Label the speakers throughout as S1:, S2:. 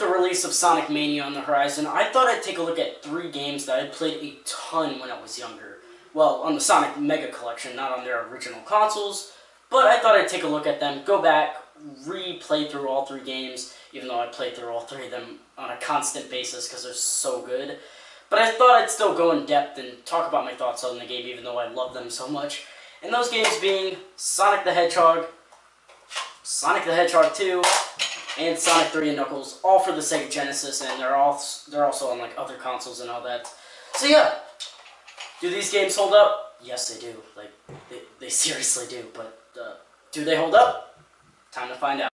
S1: the release of Sonic Mania on the horizon, I thought I'd take a look at 3 games that I played a ton when I was younger. Well, on the Sonic Mega Collection, not on their original consoles, but I thought I'd take a look at them, go back, replay through all 3 games, even though I played through all 3 of them on a constant basis because they're so good. But I thought I'd still go in depth and talk about my thoughts on the game, even though I love them so much. And those games being Sonic the Hedgehog, Sonic the Hedgehog 2, and Sonic 3 and Knuckles, all for the Sega Genesis, and they're also on like other consoles and all that. So yeah, do these games hold up? Yes, they do. Like they seriously do. But do they hold up? Time to find out.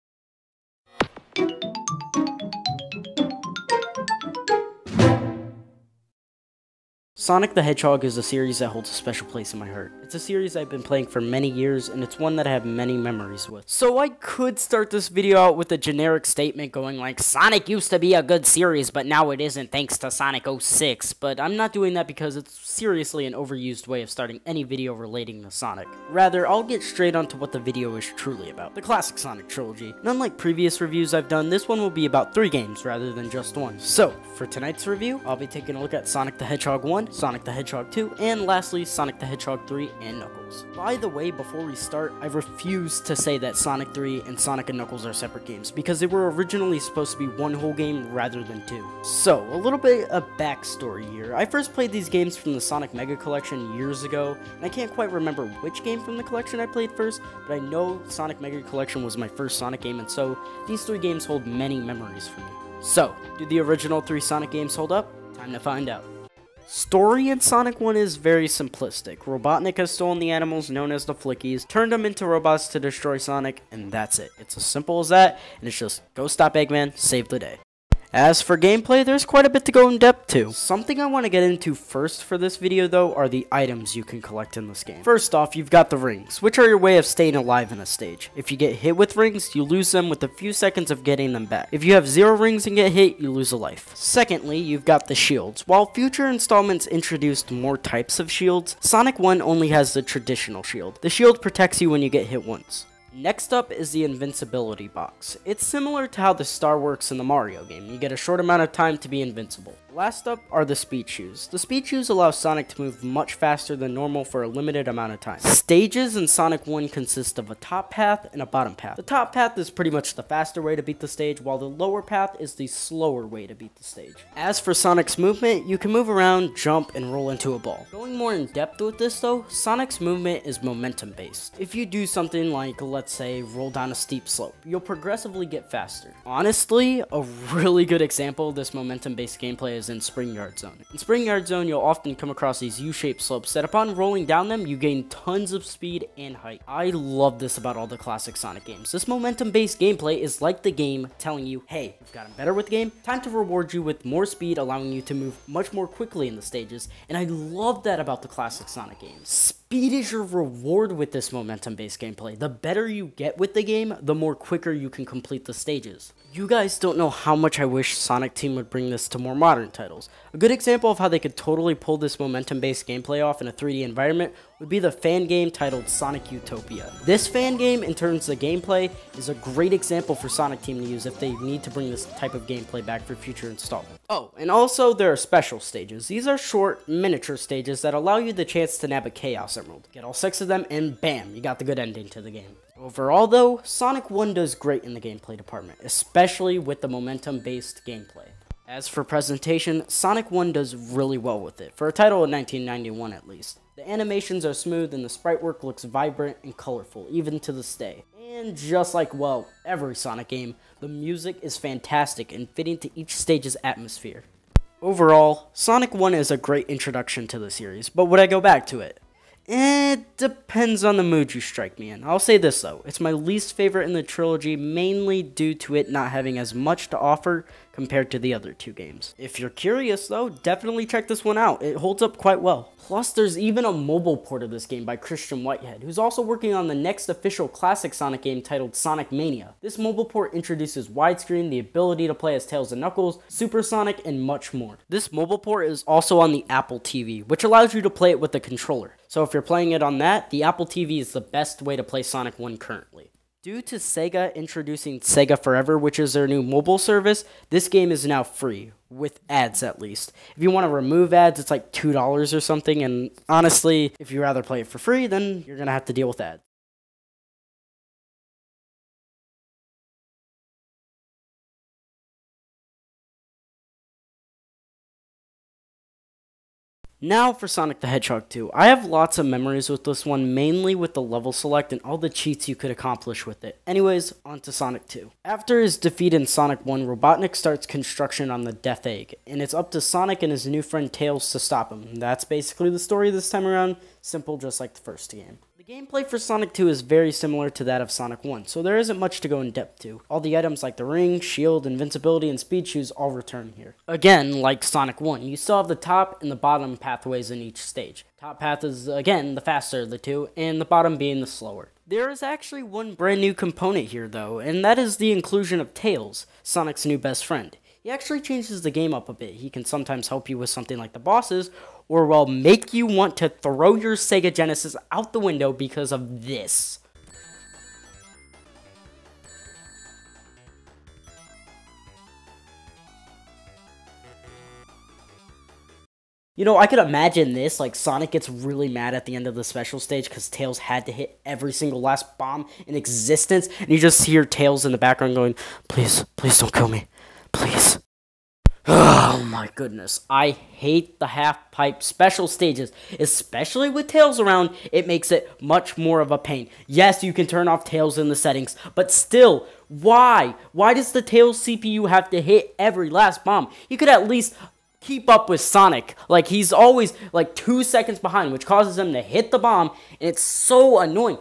S1: Sonic the Hedgehog is a series that holds a special place in my heart. It's a series I've been playing for many years, and it's one that I have many memories with. So I could start this video out with a generic statement going like, Sonic used to be a good series, but now it isn't thanks to Sonic 06. But I'm not doing that because it's seriously an overused way of starting any video relating to Sonic. Rather, I'll get straight onto what the video is truly about, the classic Sonic trilogy. And unlike previous reviews I've done, this one will be about 3 games rather than just 1. So, for tonight's review, I'll be taking a look at Sonic the Hedgehog 1, Sonic the Hedgehog 2, and lastly, Sonic the Hedgehog 3 and Knuckles. By the way, before we start, I refuse to say that Sonic 3 and Sonic and Knuckles are separate games, because they were originally supposed to be one whole game rather than 2. So, a little bit of backstory here. I first played these games from the Sonic Mega Collection years ago, and I can't quite remember which game from the collection I played first, but I know Sonic Mega Collection was my first Sonic game, and so these 3 games hold many memories for me. So, do the original 3 Sonic games hold up? Time to find out. Story in Sonic 1 is very simplistic. Robotnik has stolen the animals known as the Flickies, turned them into robots to destroy Sonic, and that's it. It's as simple as that, and it's just go stop Eggman, save the day. As for gameplay, there's quite a bit to go in depth to. Something I want to get into first for this video though are the items you can collect in this game. First off, you've got the rings, which are your way of staying alive in a stage. If you get hit with rings, you lose them with a few seconds of getting them back. If you have 0 rings and get hit, you lose a life. Secondly, you've got the shields. While future installments introduced more types of shields, Sonic 1 only has the traditional shield. The shield protects you when you get hit once. Next up is the invincibility box. It's similar to how the star works in the Mario game. You get a short amount of time to be invincible. Last up are the speed shoes. The speed shoes allow Sonic to move much faster than normal for a limited amount of time. Stages in Sonic 1 consist of a top path and a bottom path. The top path is pretty much the faster way to beat the stage, while the lower path is the slower way to beat the stage. As for Sonic's movement, you can move around, jump, and roll into a ball. Going more in depth with this though, Sonic's movement is momentum based. If you do something like, let's say, roll down a steep slope, you'll progressively get faster. Honestly, a really good example of this momentum based gameplay is in Spring Yard Zone. In Spring Yard Zone, you'll often come across these U-shaped slopes that upon rolling down them, you gain tons of speed and height. I love this about all the classic Sonic games. This momentum-based gameplay is like the game telling you, hey, you've gotten better with the game, time to reward you with more speed, allowing you to move much more quickly in the stages, and I love that about the classic Sonic games. Speed is your reward with this momentum-based gameplay. The better you get with the game, the more quicker you can complete the stages. You guys don't know how much I wish Sonic Team would bring this to more modern titles. A good example of how they could totally pull this momentum-based gameplay off in a 3D environment would be the fan game titled Sonic Utopia. This fan game, in terms of gameplay, is a great example for Sonic Team to use if they need to bring this type of gameplay back for future installments. Oh, and also there are special stages. These are short, miniature stages that allow you the chance to nab a Chaos Emerald. Get all 6 of them, and bam, you got the good ending to the game. Overall though, Sonic 1 does great in the gameplay department, especially with the momentum-based gameplay. As for presentation, Sonic 1 does really well with it, for a title in 1991 at least. The animations are smooth and the sprite work looks vibrant and colorful, even to this day. And just like, well, every Sonic game, the music is fantastic and fitting to each stage's atmosphere. Overall, Sonic 1 is a great introduction to the series, but would I go back to it? It depends on the mood you strike me in. I'll say this though, it's my least favorite in the trilogy, mainly due to it not having as much to offer compared to the other 2 games. If you're curious though, definitely check this one out. It holds up quite well. Plus, there's even a mobile port of this game by Christian Whitehead, who's also working on the next official classic Sonic game titled Sonic Mania. This mobile port introduces widescreen, the ability to play as Tails and Knuckles, Super Sonic, and much more. This mobile port is also on the Apple TV, which allows you to play it with a controller. So if you're playing it on that, the Apple TV is the best way to play Sonic 1 currently. Due to Sega introducing Sega Forever, which is their new mobile service, this game is now free, with ads at least. If you want to remove ads, it's like $2 or something, and honestly, if you'd rather play it for free, then you're going to have to deal with ads. Now for Sonic the Hedgehog 2. I have lots of memories with this one, mainly with the level select and all the cheats you could accomplish with it. Anyways, on to Sonic 2. After his defeat in Sonic 1, Robotnik starts construction on the Death Egg, and it's up to Sonic and his new friend Tails to stop him. That's basically the story this time around, simple just like the first game. The gameplay for Sonic 2 is very similar to that of Sonic 1, so there isn't much to go in depth to. All the items like the ring, shield, invincibility, and speed shoes all return here. Again, like Sonic 1, you still have the top and the bottom pathways in each stage. Top path is, again, the faster of the two, and the bottom being the slower. There is actually one brand new component here though, and that is the inclusion of Tails, Sonic's new best friend. He actually changes the game up a bit. He can sometimes help you with something like the bosses, or will make you want to throw your Sega Genesis out the window because of this. You know, I could imagine this, like Sonic gets really mad at the end of the special stage because Tails had to hit every single last bomb in existence, and you just hear Tails in the background going, please, please don't kill me, please. Oh my goodness, I hate the half-pipe special stages, especially with Tails around. It makes it much more of a pain. Yes, you can turn off Tails in the settings, but still, why? Why does the Tails CPU have to hit every last bomb? You could at least keep up with Sonic. Like, he's always like 2 seconds behind, which causes him to hit the bomb, and it's so annoying.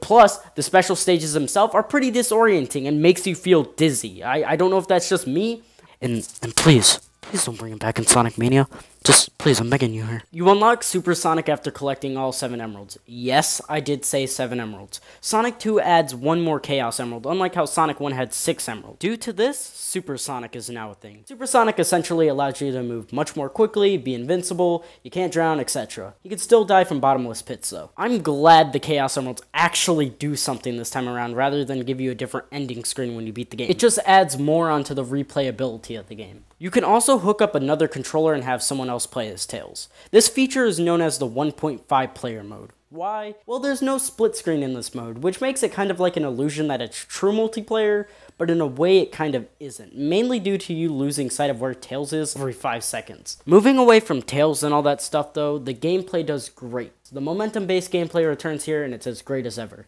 S1: Plus, the special stages themselves are pretty disorienting and makes you feel dizzy. I don't know if that's just me. And please don't bring him back in Sonic Mania. Just, please, I'm begging you here. You unlock Super Sonic after collecting all 7 emeralds. Yes, I did say 7 emeralds. Sonic 2 adds 1 more Chaos Emerald, unlike how Sonic 1 had 6 emeralds. Due to this, Super Sonic is now a thing. Super Sonic essentially allows you to move much more quickly, be invincible, you can't drown, etc. You can still die from bottomless pits, though. I'm glad the Chaos Emeralds actually do something this time around, rather than give you a different ending screen when you beat the game. It just adds more onto the replayability of the game. You can also hook up another controller and have someone else play as Tails. This feature is known as the 1.5 player mode. Why? Well, there's no split screen in this mode, which makes it kind of like an illusion that it's true multiplayer, but in a way it kind of isn't, mainly due to you losing sight of where Tails is every 5 seconds. Moving away from Tails and all that stuff though, the gameplay does great. The momentum-based gameplay returns here and it's as great as ever.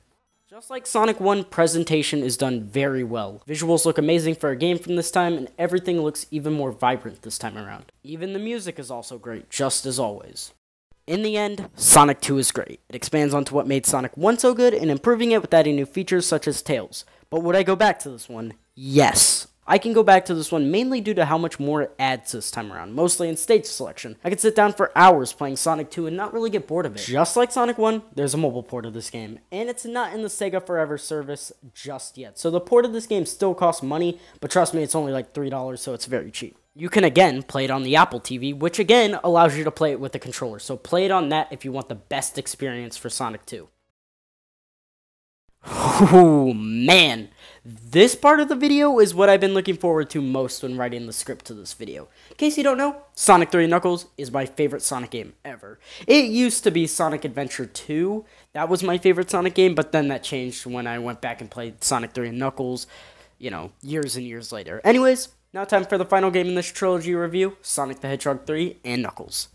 S1: Just like Sonic 1, presentation is done very well. Visuals look amazing for a game from this time, and everything looks even more vibrant this time around. Even the music is also great, just as always. In the end, Sonic 2 is great. It expands onto what made Sonic 1 so good, and improving it with adding new features such as Tails. But would I go back to this one? Yes. I can go back to this one mainly due to how much more it adds this time around, mostly in stage selection. I could sit down for hours playing Sonic 2 and not really get bored of it. Just like Sonic 1, there's a mobile port of this game, and it's not in the Sega Forever service just yet. So the port of this game still costs money, but trust me, it's only like $3, so it's very cheap. You can again play it on the Apple TV, which again allows you to play it with a controller, so play it on that if you want the best experience for Sonic 2. Oh man, this part of the video is what I've been looking forward to most when writing the script to this video. In case you don't know, Sonic 3 Knuckles is my favorite Sonic game ever. It used to be Sonic Adventure 2, that was my favorite Sonic game, but then that changed when I went back and played Sonic 3 and Knuckles, you know, years and years later. Anyways, now time for the final game in this trilogy review, Sonic the Hedgehog 3 and Knuckles.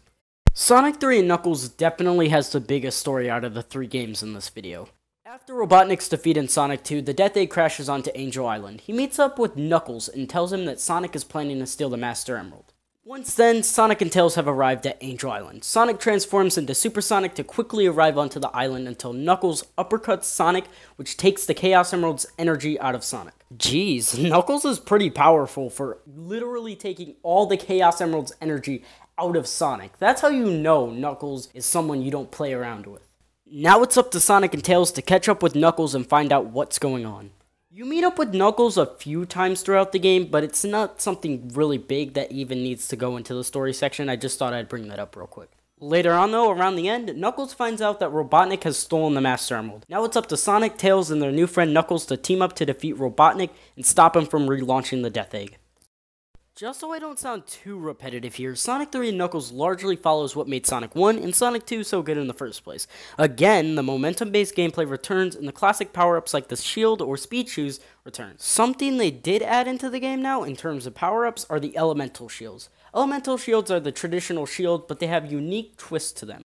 S1: Sonic 3 and Knuckles definitely has the biggest story out of the 3 games in this video. After Robotnik's defeat in Sonic 2, the Death Egg crashes onto Angel Island. He meets up with Knuckles and tells him that Sonic is planning to steal the Master Emerald. Once then, Sonic and Tails have arrived at Angel Island. Sonic transforms into Super Sonic to quickly arrive onto the island until Knuckles uppercuts Sonic, which takes the Chaos Emerald's energy out of Sonic. Jeez, Knuckles is pretty powerful for literally taking all the Chaos Emerald's energy out of Sonic. That's how you know Knuckles is someone you don't play around with. Now it's up to Sonic and Tails to catch up with Knuckles and find out what's going on. You meet up with Knuckles a few times throughout the game, but it's not something really big that even needs to go into the story section. I just thought I'd bring that up real quick. Later on though, around the end, Knuckles finds out that Robotnik has stolen the Master Emerald. Now it's up to Sonic, Tails, and their new friend Knuckles to team up to defeat Robotnik and stop him from relaunching the Death Egg. Just so I don't sound too repetitive here, Sonic 3 and Knuckles largely follows what made Sonic 1 and Sonic 2 so good in the first place. Again, the momentum-based gameplay returns and the classic power-ups like the shield or speed shoes return. Something they did add into the game now in terms of power-ups are the elemental shields. Elemental shields are the traditional shield, but they have unique twists to them.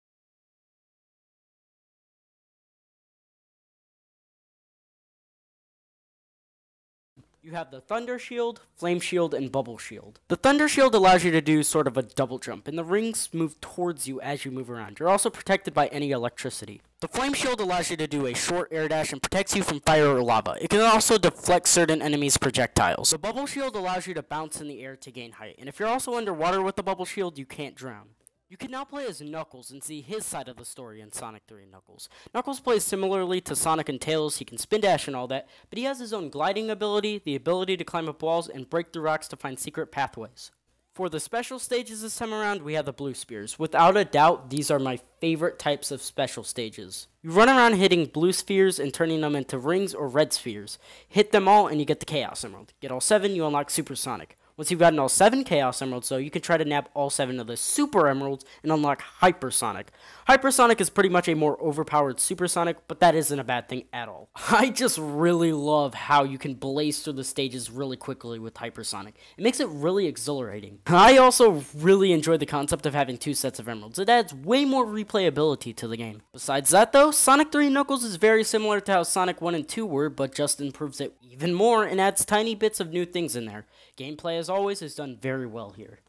S1: You have the Thunder Shield, Flame Shield, and Bubble Shield. The Thunder Shield allows you to do sort of a double jump, and the rings move towards you as you move around. You're also protected by any electricity. The Flame Shield allows you to do a short air dash and protects you from fire or lava. It can also deflect certain enemies' projectiles. The Bubble Shield allows you to bounce in the air to gain height, and if you're also underwater with the Bubble Shield, you can't drown. You can now play as Knuckles and see his side of the story in Sonic 3 and Knuckles. Knuckles plays similarly to Sonic and Tails. He can spin dash and all that, but he has his own gliding ability, the ability to climb up walls, and break through rocks to find secret pathways. For the special stages this time around, we have the blue spheres. Without a doubt, these are my favorite types of special stages. You run around hitting blue spheres and turning them into rings or red spheres. Hit them all and you get the Chaos Emerald. Get all 7, you unlock Super Sonic. Once you've gotten all 7 Chaos Emeralds, though, you can try to nab all 7 of the Super Emeralds and unlock Hypersonic. Hypersonic is pretty much a more overpowered Supersonic, but that isn't a bad thing at all. I just really love how you can blaze through the stages really quickly with Hypersonic. It makes it really exhilarating. I also really enjoy the concept of having 2 sets of emeralds. It adds way more replayability to the game. Besides that, though, Sonic 3 and Knuckles is very similar to how Sonic 1 and 2 were, but just improves it even more and adds tiny bits of new things in there. Gameplay, as always, is done very well here.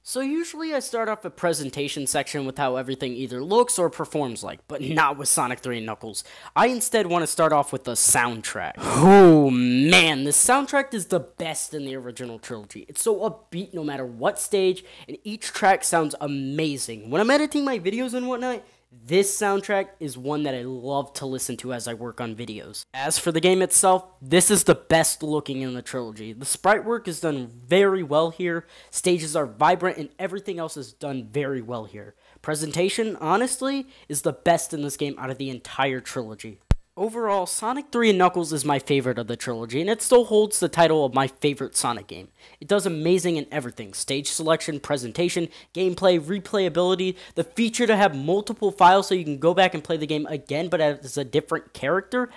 S1: So usually I start off a presentation section with how everything either looks or performs like, but not with Sonic 3 and Knuckles. I instead want to start off with the soundtrack. Oh man, the soundtrack is the best in the original trilogy. It's so upbeat no matter what stage, and each track sounds amazing. When I'm editing my videos and whatnot, this soundtrack is one that I love to listen to as I work on videos. As for the game itself, this is the best looking in the trilogy. The sprite work is done very well here, stages are vibrant, and everything else is done very well here. Presentation, honestly, is the best in this game out of the entire trilogy. Overall, Sonic 3 and Knuckles is my favorite of the trilogy, and it still holds the title of my favorite Sonic game. It does amazing in everything: stage selection, presentation, gameplay, replayability, the feature to have multiple files so you can go back and play the game again but as a different character.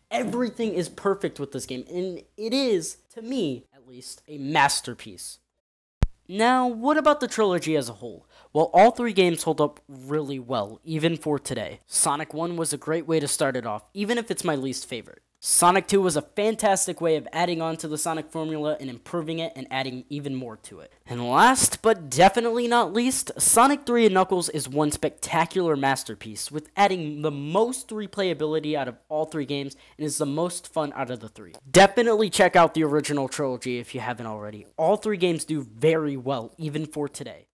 S1: Everything is perfect with this game, and it is, to me at least, a masterpiece. Now, what about the trilogy as a whole? Well, all 3 games hold up really well, even for today. Sonic 1 was a great way to start it off, even if it's my least favorite. Sonic 2 was a fantastic way of adding on to the Sonic formula and improving it and adding even more to it. And last, but definitely not least, Sonic 3 and Knuckles is one spectacular masterpiece, with adding the most replayability out of all 3 games, and is the most fun out of the 3. Definitely check out the original trilogy if you haven't already. All 3 games do very well, even for today.